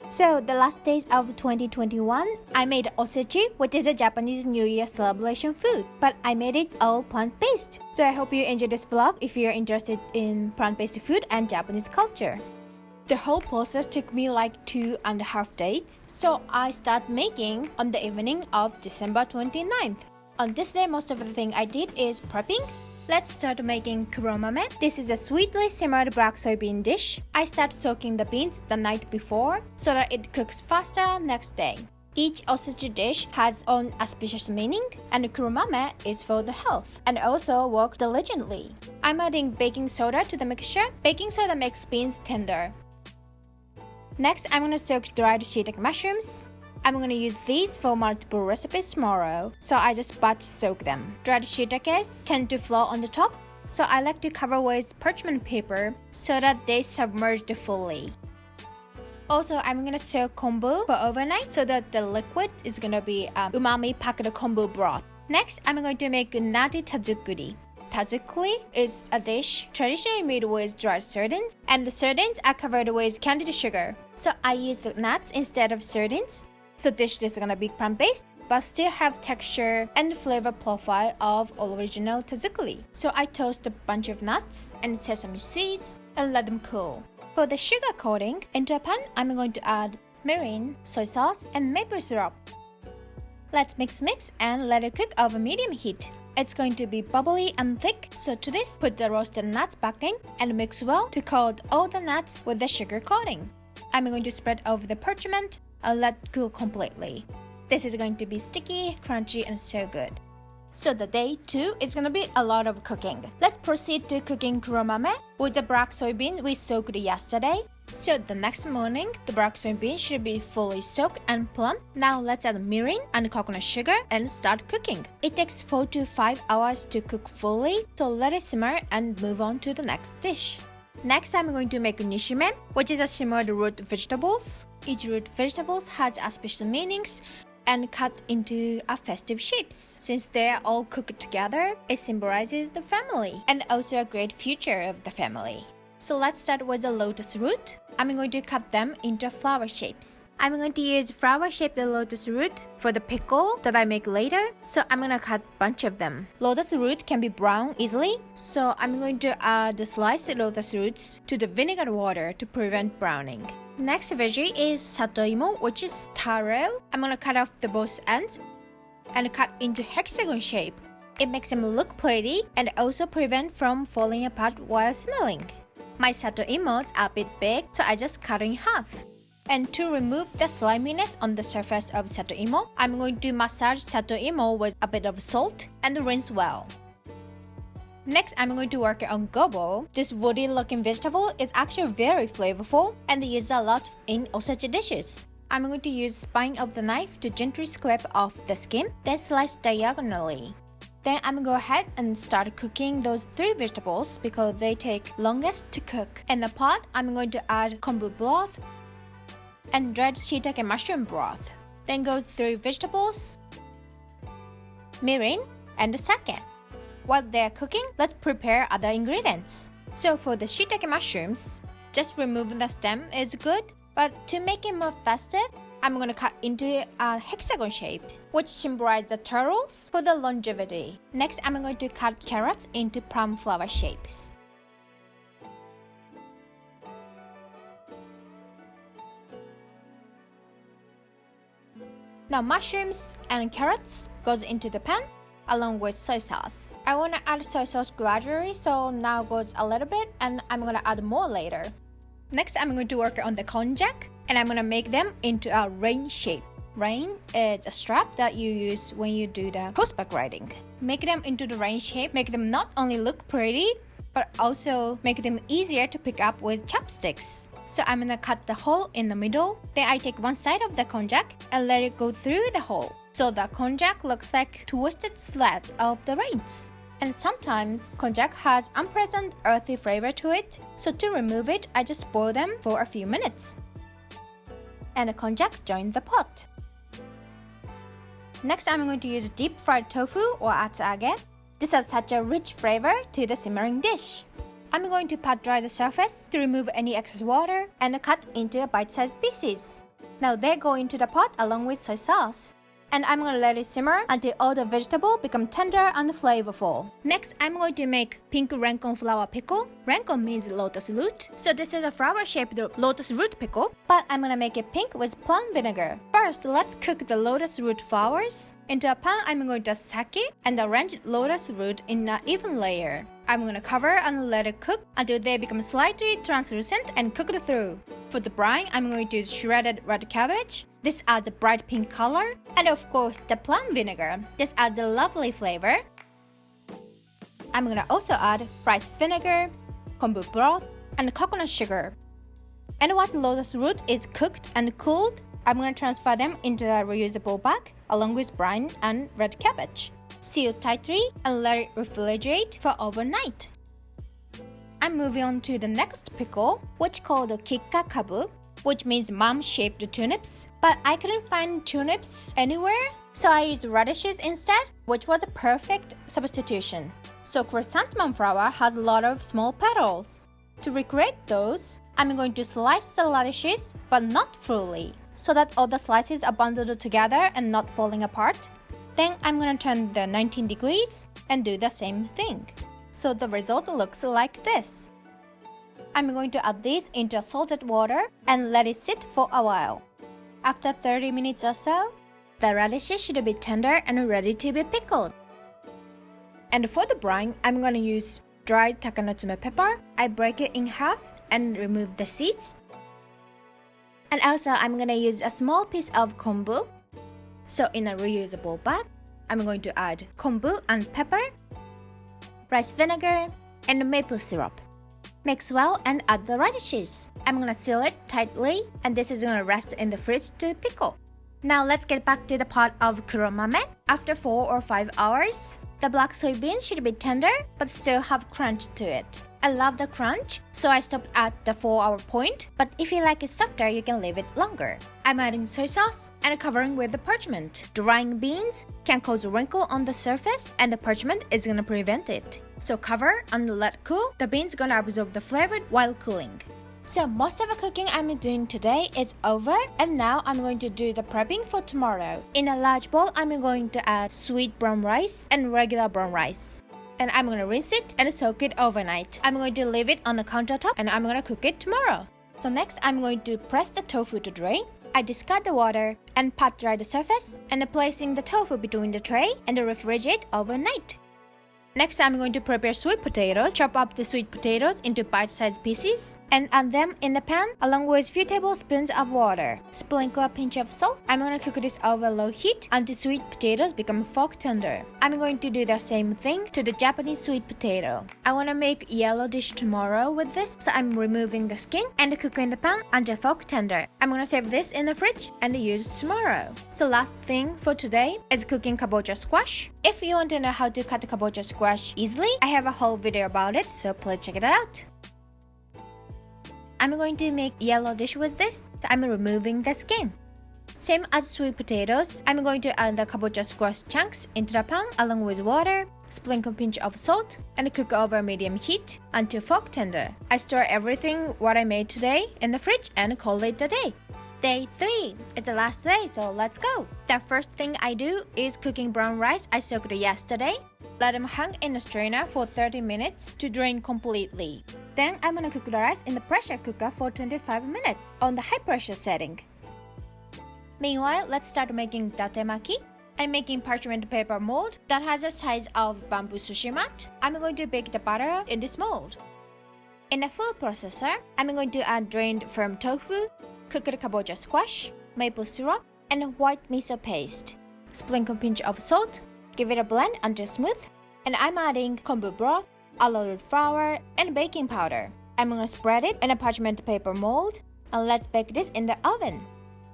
So the last days of 2021, I made osechi, which is a Japanese New Year celebration food, but I made it all plant-based. So I hope you enjoyed this vlog if you're interested in plant-based food and Japanese culture. The whole process took me like 2.5 days. So I started making on the evening of December 29th. On this day, most of the thing I did is prepping. Let's start making gramame. This is a sweetly simmered black soybean dish. I start soaking the beans the night before so that it cooks faster next day. Each osechi dish has own auspicious meaning, and gramame is for the health and also work diligently. I'm adding baking soda to the mixture. Baking soda makes beans tender. Next, I'm gonna soak dried shiitake mushrooms. I'm gonna use these for multiple recipes tomorrow, so I just batch soak them. Dried shiitakes tend to flow on the top, so I like to cover with parchment paper so that they submerge fully. Also, I'm gonna soak kombu for overnight so that the liquid is gonna be umami-packed kombu broth. Next, I'm going to make nutty tajukuri. Tajukuri is a dish traditionally made with dried sardines, and the sardines are covered with candied sugar. So I use nuts instead of sardines. So dish is gonna be plant-based, but still have texture and flavor profile of original tajukuri. So I toast a bunch of nuts and sesame seeds and let them cool. For the sugar coating, into a pan, I'm going to add mirin, soy sauce, and maple syrup. Let's mix and let it cook over medium heat. It's going to be bubbly and thick, so to this, put the roasted nuts back in and mix well to coat all the nuts with the sugar coating. I'm going to spread over the parchment and let it cool completely. This is going to be sticky, crunchy, and so good. So the day 2 is gonna be a lot of cooking. Let's proceed to cooking gramame with the black soybean we soaked yesterday. So the next morning, the black soybean should be fully soaked and plump. Now let's add mirin and coconut sugar and start cooking. It takes 4 to 5 hours to cook fully, so let it simmer and move on to the next dish. Next, I'm going to make nishime, which is a simmered root vegetables. Each root vegetables has auspicious meanings and cut into festive shapes. Since they are all cooked together, it symbolizes the family and also a great future of the family. So let's start with the lotus root. I'm going to cut them into flower shapes. I'm going to use flower-shaped lotus root for the pickle that I make later, so I'm gonna cut a bunch of them. Lotus root can be brown easily, so I'm going to add the sliced lotus roots to the vinegar water to prevent browning. Next veggie is satoimo, which is taro. I'm gonna cut off the both ends and cut into hexagon shape. It makes them look pretty and also prevent from falling apart while smelling. My satoimos are a bit big, so I just cut in half. And to remove the sliminess on the surface of satoimo, I'm going to massage satoimo with a bit of salt and rinse well. Next, I'm going to work on gobo. This woody looking vegetable is actually very flavorful and used a lot in osechi dishes. I'm going to use spine of the knife to gently scrape off the skin, then slice diagonally. Then I'm going to go ahead and start cooking those 3 vegetables because they take longest to cook. In the pot, I'm going to add kombu broth and dried shiitake mushroom broth. Then go 3 vegetables, mirin, and sake. While they're cooking, let's prepare other ingredients. So for the shiitake mushrooms, just removing the stem is good, but to make it more festive, I'm gonna cut into a hexagon shape, which symbolizes the turtles for the longevity. Next, I'm going to cut carrots into plum flower shapes. Now mushrooms and carrots goes into the pan along with soy sauce. I want to add soy sauce gradually, so now goes a little bit and I'm going to add more later. Next, I'm going to work on the konjac and I'm going to make them into a rain shape. Rain is a strap that you use when you do the horseback riding. Make them into the rain shape, make them not only look pretty, but also make them easier to pick up with chopsticks. So I'm gonna cut the hole in the middle. Then I take one side of the konjac and let it go through the hole. So the konjac looks like twisted slats of the rains. And sometimes konjac has unpleasant earthy flavor to it. So to remove it, I just boil them for a few minutes. And the konjac joins the pot. Next, I'm going to use deep fried tofu or atsage. This has such a rich flavor to the simmering dish. I'm going to pat dry the surface to remove any excess water and cut into bite-sized pieces. Now they go into the pot along with soy sauce. And I'm going to let it simmer until all the vegetables become tender and flavorful. Next, I'm going to make pink Renko flower pickle. Renko means lotus root, so this is a flower-shaped lotus root pickle, but I'm going to make it pink with plum vinegar. First, let's cook the lotus root flowers. Into a pan, I'm going to add sake and arrange lotus root in an even layer. I'm going to cover and let it cook until they become slightly translucent and cooked through. For the brine, I'm going to use shredded red cabbage. This adds a bright pink color. And of course, the plum vinegar. This adds a lovely flavor. I'm going to also add rice vinegar, kombu broth, and coconut sugar. And once the lotus root is cooked and cooled, I'm going to transfer them into a reusable bag along with brine and red cabbage. Seal tightly and let it refrigerate for overnight. I'm moving on to the next pickle, which is called kikka kabuk, which means mom-shaped turnips. But I couldn't find turnips anywhere, so I used radishes instead, which was a perfect substitution. So chrysanthemum flower has a lot of small petals. To recreate those, I'm going to slice the radishes, but not fully, so that all the slices are bundled together and not falling apart. Then I'm going to turn the 19 degrees and do the same thing. So the result looks like this. I'm going to add this into salted water and let it sit for a while. After 30 minutes or so, the radishes should be tender and ready to be pickled. And for the brine, I'm going to use dried takanotsume pepper. I break it in half and remove the seeds. And also, I'm going to use a small piece of kombu. So in a reusable bag, I'm going to add kombu and pepper, rice vinegar, and maple syrup. Mix well and add the radishes. I'm gonna seal it tightly, and this is gonna rest in the fridge to pickle. Now let's get back to the pot of gramame. After 4 or 5 hours, the black soybeans should be tender but still have crunch to it. I love the crunch, so I stopped at the 4-hour point, but if you like it softer, you can leave it longer. I'm adding soy sauce and covering with the parchment. Drying beans can cause a wrinkle on the surface, and the parchment is gonna prevent it. So cover and let cool. The beans gonna absorb the flavor while cooling. So most of the cooking I'm doing today is over, and now I'm going to do the prepping for tomorrow. In a large bowl, I'm going to add sweet brown rice and regular brown rice. And I'm going to rinse it and soak it overnight. I'm going to leave it on the countertop and I'm going to cook it tomorrow. So next, I'm going to press the tofu to drain. I discard the water and pat dry the surface and placing the tofu between the tray and refrigerate overnight. Next, I'm going to prepare sweet potatoes. Chop up the sweet potatoes into bite-sized pieces and add them in the pan along with a few tablespoons of water. Sprinkle a pinch of salt. I'm going to cook this over low heat until sweet potatoes become fork tender. I'm going to do the same thing to the Japanese sweet potato. I want to make yellow dish tomorrow with this, so I'm removing the skin and cook in the pan until fork tender. I'm going to save this in the fridge and use tomorrow. So last thing for today is cooking kabocha squash. If you want to know how to cut kabocha squash easily, I have a whole video about it, so please check it out. I'm going to make yellow dish with this, so I'm removing the skin. Same as sweet potatoes, I'm going to add the kabocha squash chunks into the pan along with water, sprinkle a pinch of salt, and cook over medium heat until fork tender. I store everything what I made today in the fridge and call it a day. Day 3 is the last day, so let's go. The first thing I do is cooking brown rice I soaked yesterday. Let them hang in a strainer for 30 minutes to drain completely. Then I'm gonna cook the rice in the pressure cooker for 25 minutes on the high pressure setting. Meanwhile, let's start making datemaki. I'm making parchment paper mold that has the size of bamboo sushi mat. I'm going to bake the batter in this mold. In a food processor, I'm going to add drained firm tofu, cooked kabocha squash, maple syrup, and white miso paste. Sprinkle a pinch of salt, give it a blend until smooth, and I'm adding kombu broth, arrowroot flour, and baking powder. I'm gonna spread it in a parchment paper mold, and let's bake this in the oven.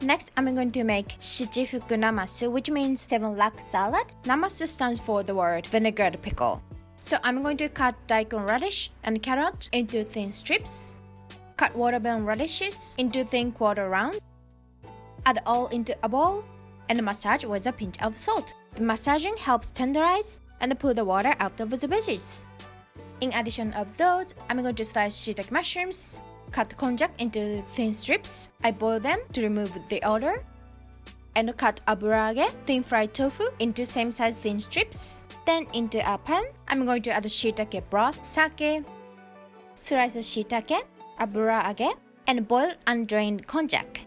Next, I'm going to make Jifuku Namasu, which means 7 lakh salad. Namasu stands for the word vinegared pickle. So I'm going to cut daikon radish and carrot into thin strips. Cut watermelon radishes into thin quarter round. Add all into a bowl and massage with a pinch of salt. The massaging helps tenderize and pull the water out of the veggies. In addition of those, I'm going to slice shiitake mushrooms, cut konjac into thin strips. I boil them to remove the odor. And cut aburage, thin fried tofu, into same size thin strips. Then into a pan, I'm going to add shiitake broth, sake, slice the shiitake, aburage, and boil undrained konjac.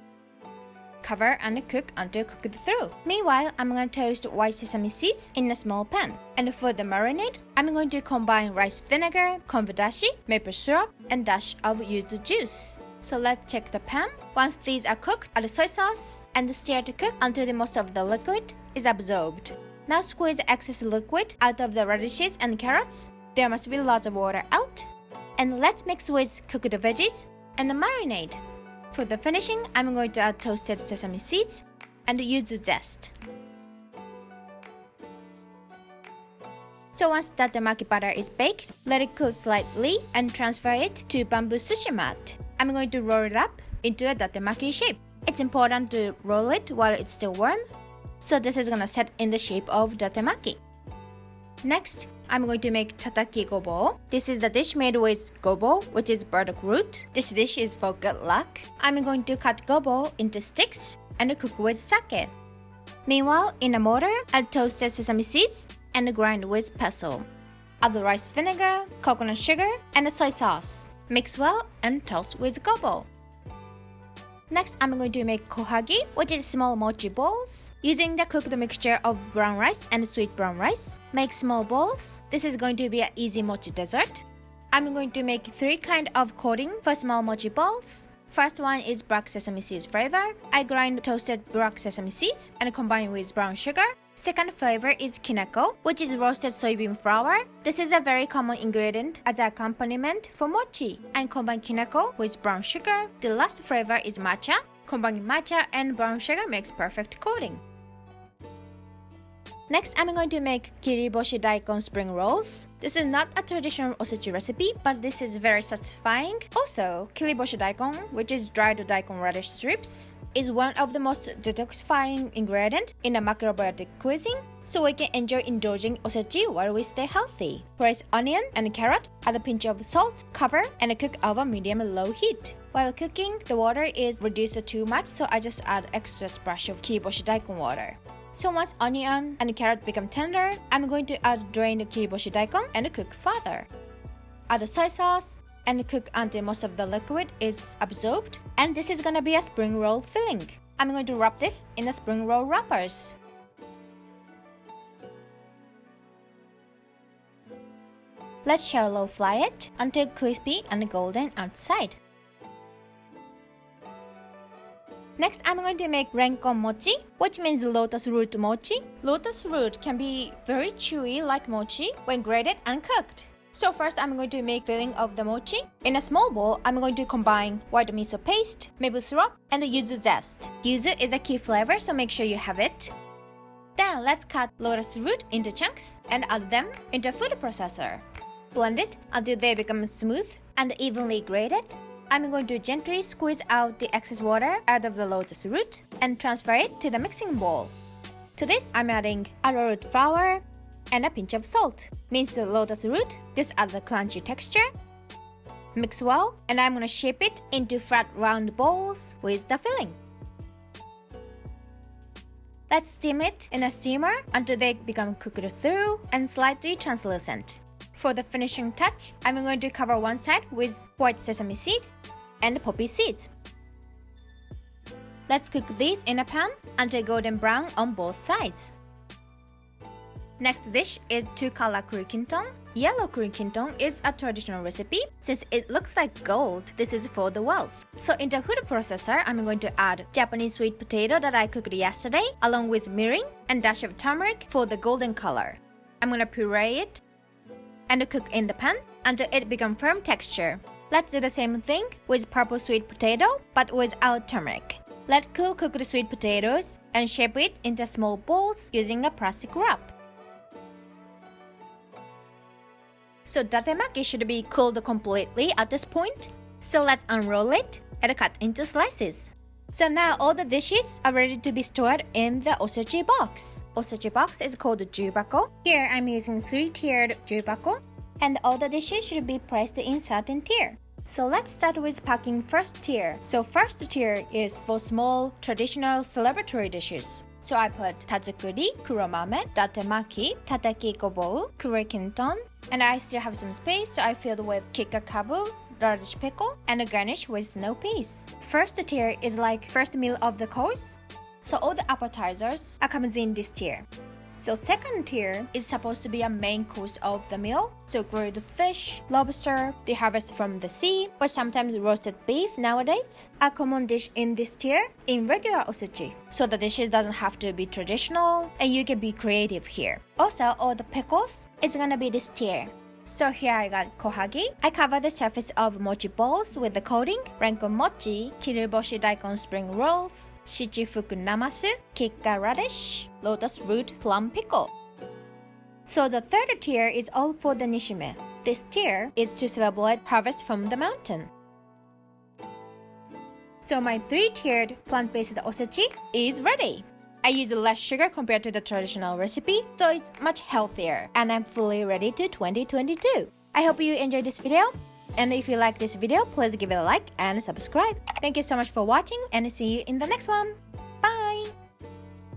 Cover and cook until cooked through. Meanwhile, I'm going to toast white sesame seeds in a small pan. And for the marinade, I'm going to combine rice vinegar, kombu dashi, maple syrup, and dash of yuzu juice. So let's check the pan. Once these are cooked, add soy sauce and stir to cook until the most of the liquid is absorbed. Now squeeze excess liquid out of the radishes and carrots. There must be lots of water out. And let's mix with cooked veggies and the marinade. For the finishing, I'm going to add toasted sesame seeds and yuzu zest. So once that the maki batter is baked, let it cool slightly and transfer it to bamboo sushi mat. I'm going to roll it up into a datemaki shape. It's important to roll it while it's still warm, so this is gonna set in the shape of datemaki. Next, I'm going to make tataki gobo. This is a dish made with gobo, which is burdock root. This dish is for good luck. I'm going to cut gobo into sticks and cook with sake. Meanwhile, in a mortar, add toasted sesame seeds and grind with pestle. Add the rice vinegar, coconut sugar, and soy sauce. Mix well and toast with gobo. Next, I'm going to make kohagi, which is small mochi balls. Using the cooked mixture of brown rice and sweet brown rice, make small balls. This is going to be an easy mochi dessert. I'm going to make 3 kinds of coating for small mochi balls. First one is black sesame seeds flavor. I grind toasted black sesame seeds and combine with brown sugar. Second flavor is kineko, which is roasted soybean flour. This is a very common ingredient as an accompaniment for mochi. And combine kineko with brown sugar. The last flavor is matcha. Combining matcha and brown sugar makes perfect coating. Next, I'm going to make kiriboshi daikon spring rolls. This is not a traditional osechi recipe, but this is very satisfying. Also, kiriboshi daikon, which is dried daikon radish strips, is one of the most detoxifying ingredients in a macrobiotic cuisine, so we can enjoy indulging osechi while we stay healthy. Place onion and carrot, add a pinch of salt, cover, and cook over medium-low heat. While cooking, the water is reduced too much, so I just add extra splash of kiriboshi daikon water. So once onion and carrot become tender, I'm going to add drained kiriboshi daikon and cook further. Add soy sauce and cook until most of the liquid is absorbed. And this is gonna be a spring roll filling. I'm going to wrap this in the spring roll wrappers. Let's shallow fry it until crispy and golden outside. Next, I'm going to make Renko Mochi, which means lotus root mochi. Lotus root can be very chewy like mochi when grated and cooked. So first, I'm going to make filling of the mochi. In a small bowl, I'm going to combine white miso paste, maple syrup, and the yuzu zest. Yuzu is a key flavor, so make sure you have it. Then let's cut lotus root into chunks and add them into a food processor. Blend it until they become smooth and evenly grated. I'm going to gently squeeze out the excess water out of the lotus root and transfer it to the mixing bowl. To this, I'm adding arrowroot flour and a pinch of salt. Mince the lotus root, just add the crunchy texture. Mix well, and I'm going to shape it into flat round balls with the filling. Let's steam it in a steamer until they become cooked through and slightly translucent. For the finishing touch, I'm going to cover one side with white sesame seed and poppy seeds. Let's cook these in a pan until golden brown on both sides. Next dish is 2-color kuri kintong. Yellow kuri kintong is a traditional recipe. Since it looks like gold, this is for the wealth. So in the food processor, I'm going to add Japanese sweet potato that I cooked yesterday, along with mirin and dash of turmeric for the golden color. I'm going to puree it and cook in the pan until it becomes firm texture. Let's do the same thing with purple sweet potato, but without turmeric. Let cool cooked sweet potatoes and shape it into small balls using a plastic wrap. So datemaki should be cooled completely at this point. So let's unroll it and cut into slices. So now all the dishes are ready to be stored in the osechi box. Osechi box is called jubako. Here I'm using 3-tiered jubako, and all the dishes should be placed in certain tier. So let's start with packing first tier. So first tier is for small traditional celebratory dishes. So I put tajukuri, kuromame, Maki, tataki Gobo, kure Kintong, and I still have some space, so I filled with kikka kabuk, radish pickle, and a garnish with snow peas. First tier is like first meal of the course. So all the appetizers are comes in this tier. So second tier is supposed to be a main course of the meal. So grilled fish, lobster, they harvest from the sea, or sometimes roasted beef nowadays. A common dish in this tier in regular osechi. So the dishes doesn't have to be traditional and you can be creative here. Also, all the pickles is gonna be this tier. So here I got kohagi. I cover the surface of mochi balls with the coating, Renko Mochi, kiruboshi daikon spring rolls, Jifuku Namasu, kikka radish, lotus root plum pickle. So the third tier is all for the nishime. This tier is to celebrate harvest from the mountain. So my 3-tiered plant-based osechi is ready. I use less sugar compared to the traditional recipe, so it's much healthier, and I'm fully ready to 2022. I hope you enjoyed this video. And if you like this video, please give it a like and subscribe. Thank you so much for watching and see you in the next one.